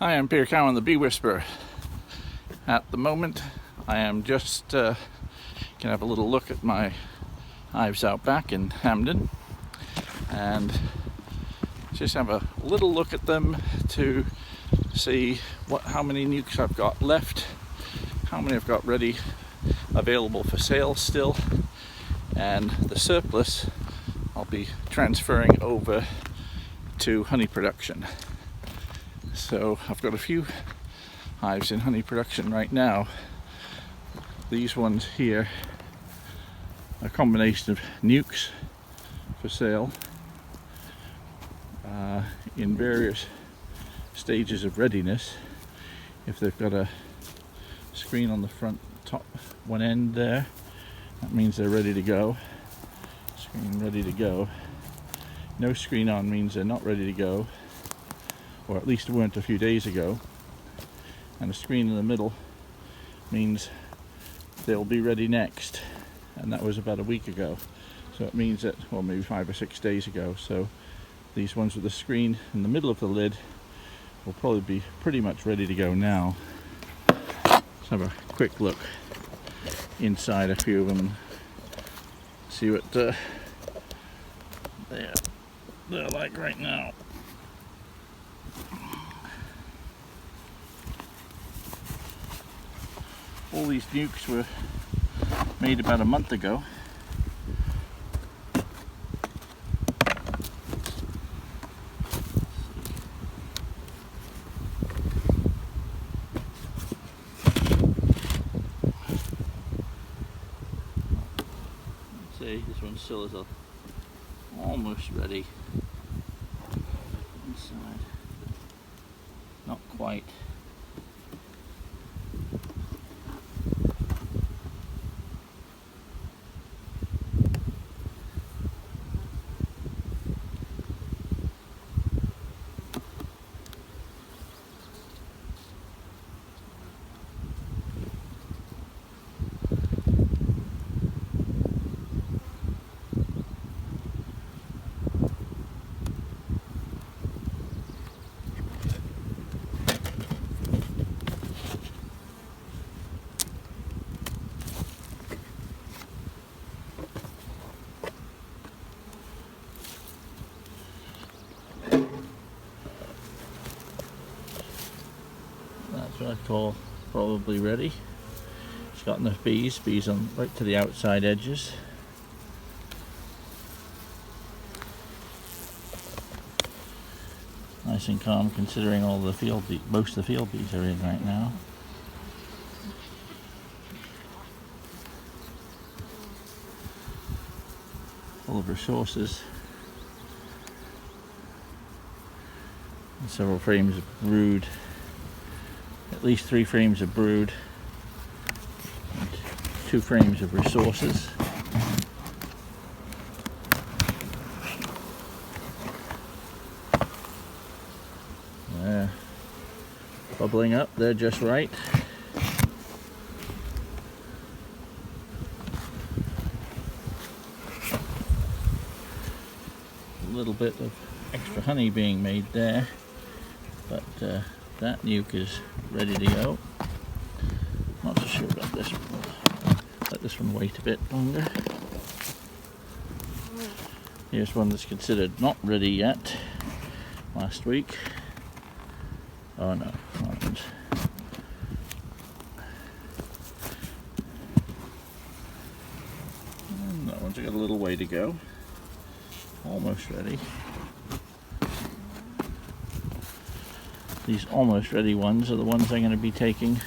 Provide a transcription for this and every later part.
Hi, I'm Peter Cowan, the Bee Whisperer. At the moment, I am just gonna have a little look at my hives out back in Hamden, and just have a little look at them to see how many nucs I've got left, how many I've got ready, available for sale still, and the surplus I'll be transferring over to honey production. So I've got a few hives in honey production right now. These ones here are a combination of nucs for sale in various stages of readiness. If they've got a screen on the front top one end there, that means they're ready to go. Screen ready to go. No screen on means they're not ready to go, or at least weren't a few days ago. And a screen in the middle means they'll be ready next, and that was about a week ago. So it means that, well, maybe 5 or 6 days ago. So these ones with the screen in the middle of the lid will probably be pretty much ready to go now. Let's have a quick look inside a few of them and see what they're like right now. All these nucs were made about a month ago. Let's see, this one still is almost ready inside. Not quite. That's what I call probably ready. It's got enough bees on right to the outside edges. Nice and calm considering all the most of the field bees are in right now. Full of resources. And several frames of brood. At least 3 frames of brood and 2 frames of resources. They're bubbling up, they're just right. A little bit of extra honey being made there, but that nuc is ready to go. Not so sure about this one. Let this one wait a bit longer. Here's one that's considered not ready yet. Last week. Oh no, not. And that one's got a little way to go. Almost ready. These almost ready ones are the ones I'm going to be taking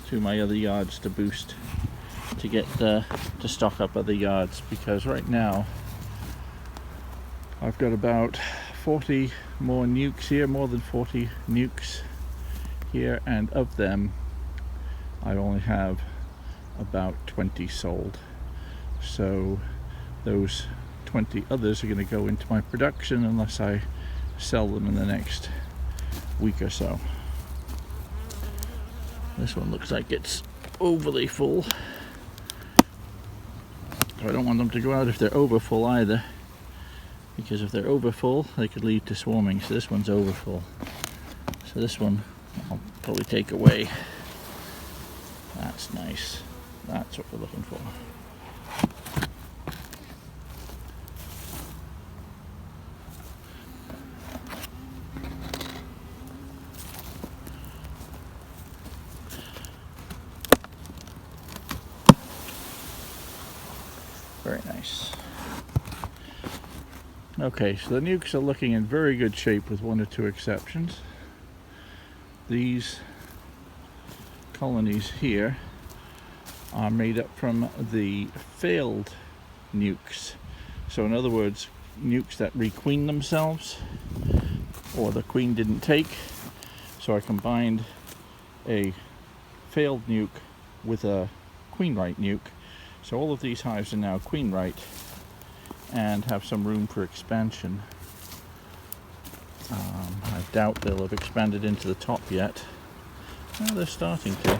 to my other yards to boost, to get to stock up other yards, because right now I've got about 40 more nucs here, more than 40 nucs here, and of them I only have about 20 sold. So those 20 others are going to go into my production unless I sell them in the next week or so. This one looks like it's overly full. I don't want them to go out if they're over full either. because if they're overfull they could lead to swarming, so this one's overfull. So this one I'll probably take away. That's nice. That's what we're looking for. Very nice. Okay, so the nucs are looking in very good shape with one or two exceptions. These colonies here are made up from the failed nucs. So in other words, nucs that requeen themselves or the queen didn't take. So I combined a failed nuc with a queen right nuc. So all of these hives are now queen right and have some room for expansion. I doubt they'll have expanded into the top yet. Well, they're starting to.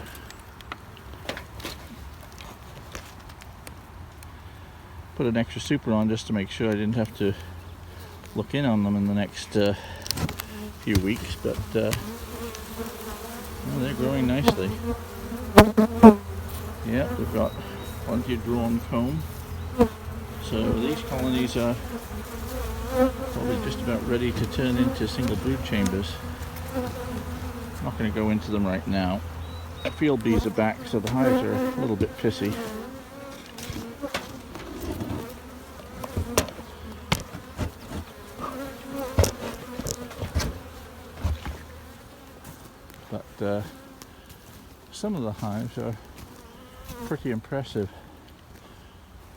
Put an extra super on just to make sure I didn't have to look in on them in the next few weeks, but well, they're growing nicely. Yeah, they've got plenty of drawn comb. So these colonies are probably just about ready to turn into single brood chambers. I'm not going to go into them right now. The field bees are back, so the hives are a little bit pissy. But some of the hives are pretty impressive.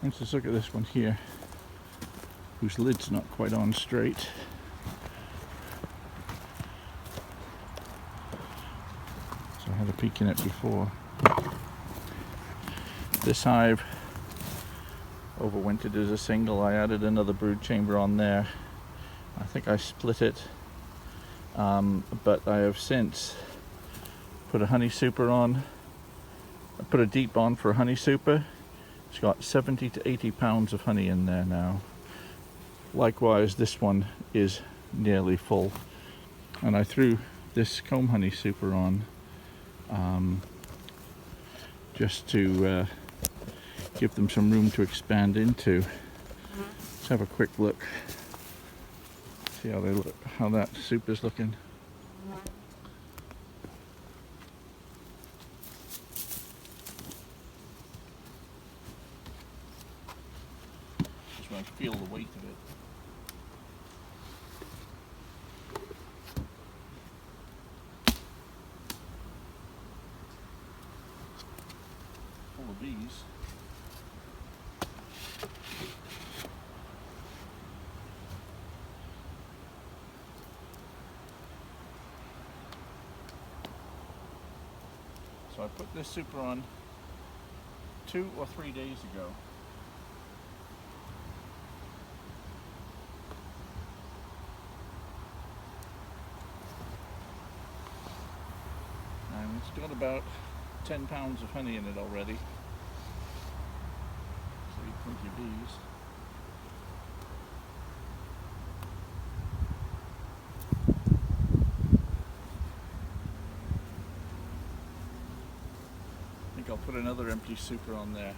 Let's just look at this one here, whose lid's not quite on straight. So I had a peek in it before. This hive overwintered as a single. I added another brood chamber on there. I think I split it, but I have since put a honey super on. I put a deep on for a honey super. It's got 70 to 80 pounds of honey in there now. Likewise, this one is nearly full. And I threw this comb honey super on just to give them some room to expand into. Let's have a quick look. See how they look, how that super's looking. I feel the weight of it. Full of bees. So I put this super on 2 or 3 days ago. It's got about 10 pounds of honey in it already. So you plenty of bees. I think I'll put another empty super on there.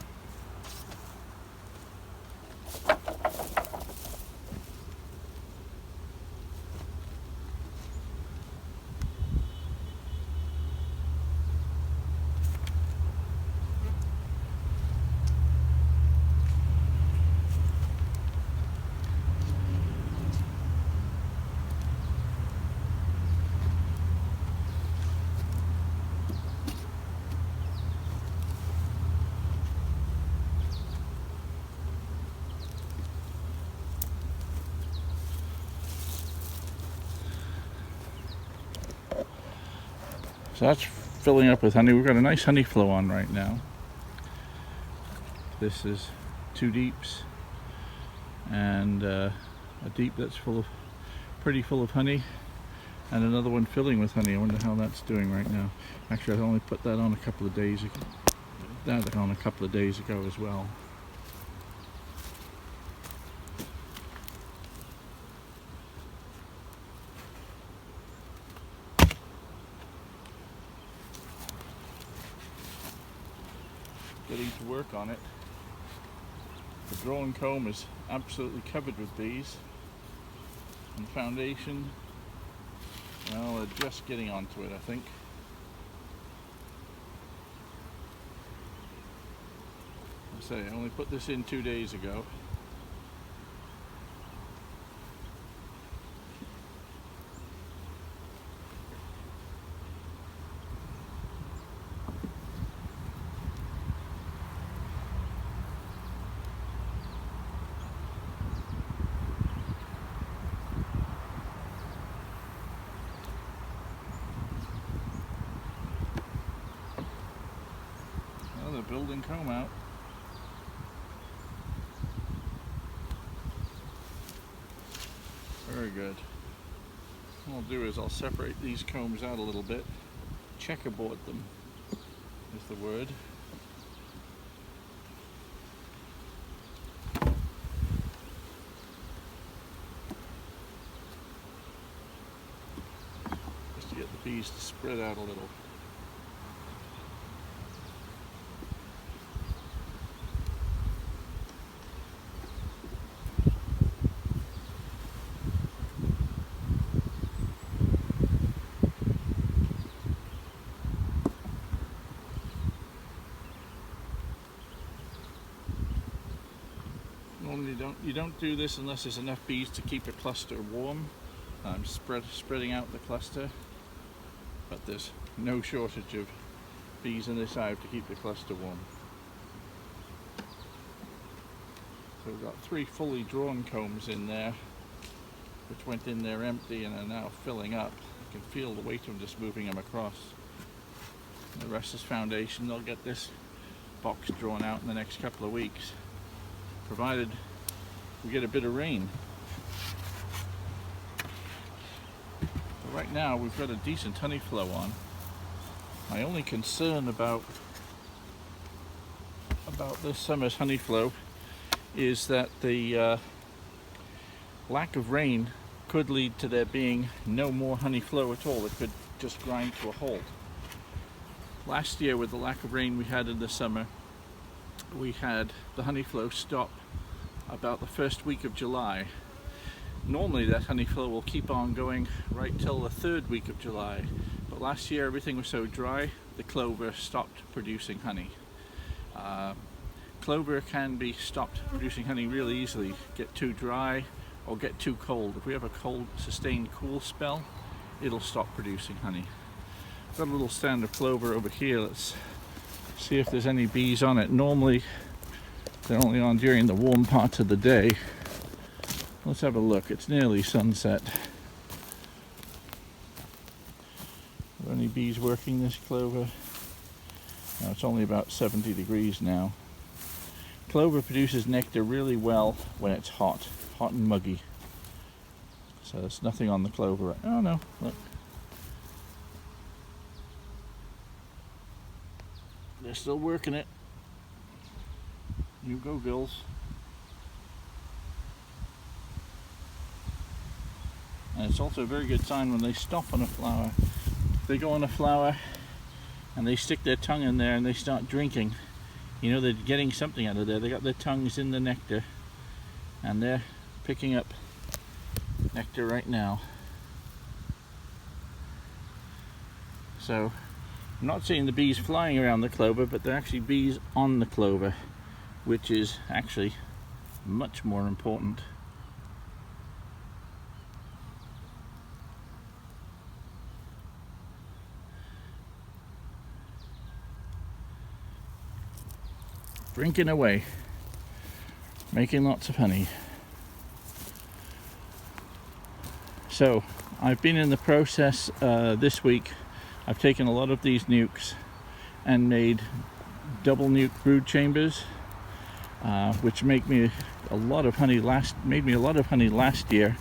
So that's filling up with honey. We've got a nice honey flow on right now. This is 2 deeps and a deep that's pretty full of honey, and another one filling with honey. I wonder how that's doing right now. Actually, I only put that on a couple of days ago. That on a couple of days ago as well. ready to work on it. The drone comb is absolutely covered with bees, and foundation, well, they're just getting onto it, I think. I say, I only put this in 2 days ago. Well, they're building comb out. Very good. What I'll do is I'll separate these combs out a little bit. Checkerboard them is the word. Just to get the bees to spread out a little. Normally you don't do this unless there's enough bees to keep a cluster warm. I'm spreading out the cluster, but there's no shortage of bees in this hive to keep the cluster warm. So we've got 3 fully drawn combs in there, which went in there empty and are now filling up. You can feel the weight of them just moving them across. The rest is foundation. They'll get this box drawn out in the next couple of weeks, provided we get a bit of rain. But right now we've got a decent honey flow on. My only concern about this summer's honey flow is that the lack of rain could lead to there being no more honey flow at all. It could just grind to a halt. Last year, with the lack of rain we had in the summer, we had the honey flow stop about the first week of July. Normally that honey flow will keep on going right till the 3rd week of July, but last year everything was so dry the clover stopped producing honey. Clover can be stopped producing honey really easily. Get too dry or get too cold. If we have a cold, sustained cool spell, it'll stop producing honey. Got a little stand of clover over here. Let's see if there's any bees on it. Normally they're only on during the warm parts of the day. Let's have a look. It's nearly sunset. Are there any bees working this clover? No, it's only about 70 degrees now. Clover produces nectar really well when it's hot and muggy. So there's nothing on the clover. Oh no, look. They're still working it. You go, Gills. And it's also a very good sign when they stop on a flower. If they go on a flower and they stick their tongue in there and they start drinking, you know they're getting something out of there. They got their tongues in the nectar and they're picking up nectar right now. So I'm not seeing the bees flying around the clover, but they're actually bees on the clover, which is actually much more important. Drinking away, making lots of honey. So I've been in the process this week. I've taken a lot of these nucs and made double nuc brood chambers, which make me a lot of honey made me a lot of honey last year.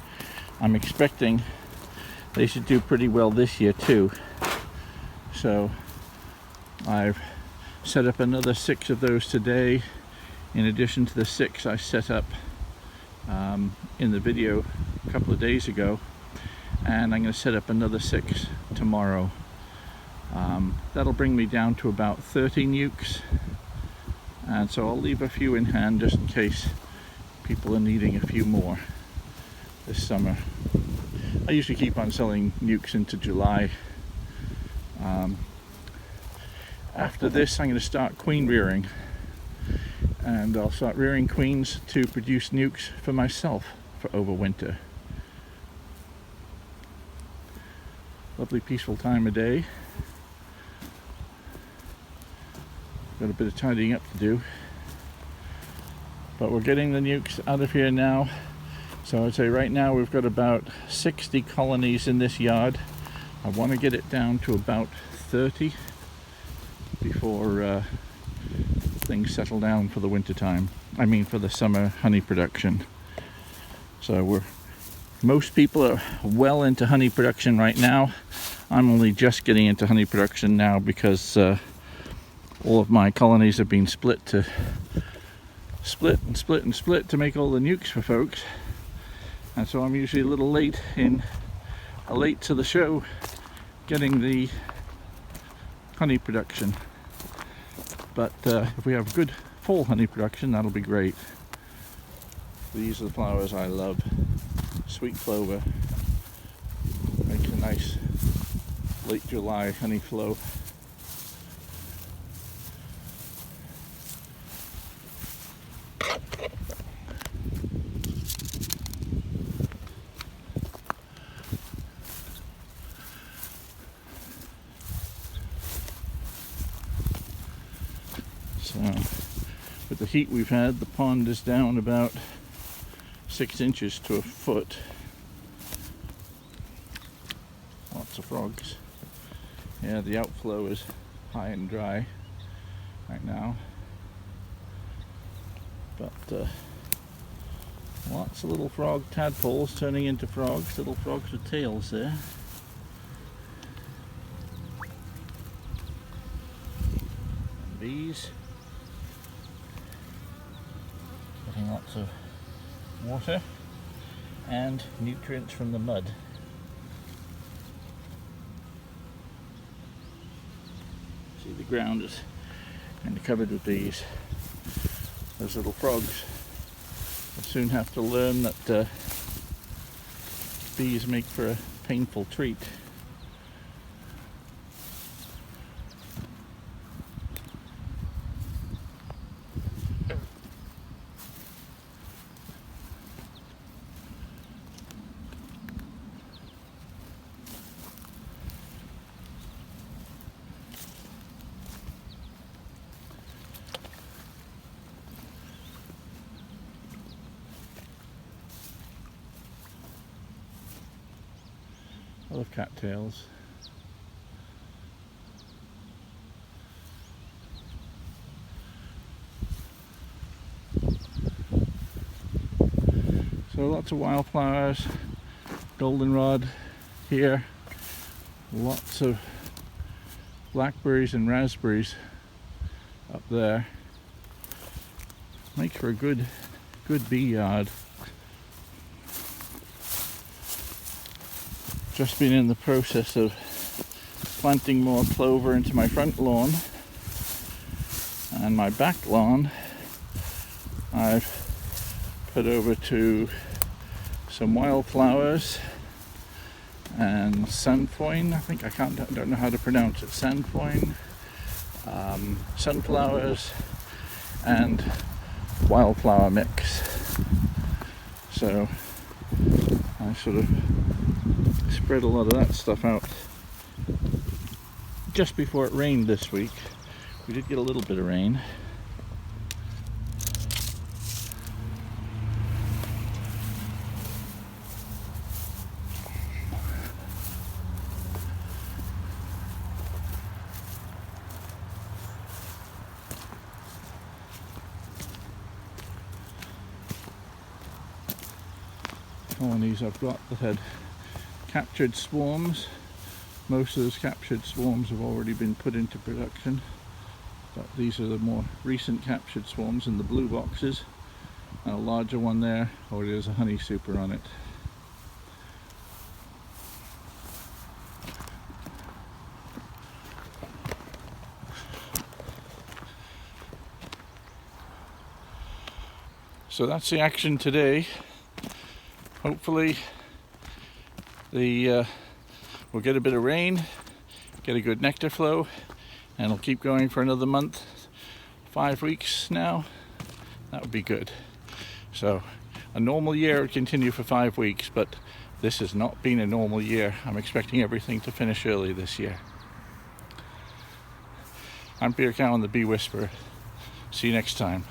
I'm expecting they should do pretty well this year too. So I've set up another 6 of those today, in addition to the 6 I set up in the video a couple of days ago, and I'm going to set up another 6 tomorrow. That'll bring me down to about 30 nucs, and so I'll leave a few in hand just in case people are needing a few more this summer. I usually keep on selling nucs into July. After this I'm going to start queen rearing, and I'll start rearing queens to produce nucs for myself for over winter. Lovely peaceful time of day. Got a bit of tidying up to do, but we're getting the nucs out of here now. So I'd say right now we've got about 60 colonies in this yard. I want to get it down to about 30 before things settle down for the winter time. I mean for the summer honey production. So most people are well into honey production right now. I'm only just getting into honey production now because all of my colonies have been split to make all the nucs for folks. And so I'm usually a little late to the show getting the honey production. But if we have good full honey production, that'll be great. These are the flowers I love. Sweet clover makes a nice late July honey flow. So, with the heat we've had, the pond is down about 6 inches to a foot. Lots of frogs. Yeah, the outflow is high and dry right now. But lots of little frog tadpoles turning into frogs, little frogs with tails there. And bees. Getting lots of water and nutrients from the mud. See, the ground is kind of covered with bees. Those little frogs will soon have to learn that bees make for a painful treat. I love cattails. So lots of wildflowers, goldenrod here, lots of blackberries and raspberries up there. Makes for a good bee yard. Just been in the process of planting more clover into my front lawn, and my back lawn I've put over to some wildflowers and sandfoin. I don't know how to pronounce it. Sandfoin, sunflowers, and wildflower mix. So I sort of spread a lot of that stuff out just before it rained this week. We did get a little bit of rain. Colonies I've got that had captured swarms. Most of those captured swarms have already been put into production, but these are the more recent captured swarms in the blue boxes, and a larger one there already has a honey super on it. So that's the action today. Hopefully we'll get a bit of rain, get a good nectar flow, and it'll keep going for another month, 5 weeks now. That would be good. So a normal year would continue for 5 weeks, but this has not been a normal year. I'm expecting everything to finish early this year. I'm Peter Cowan, the Bee Whisperer. See you next time.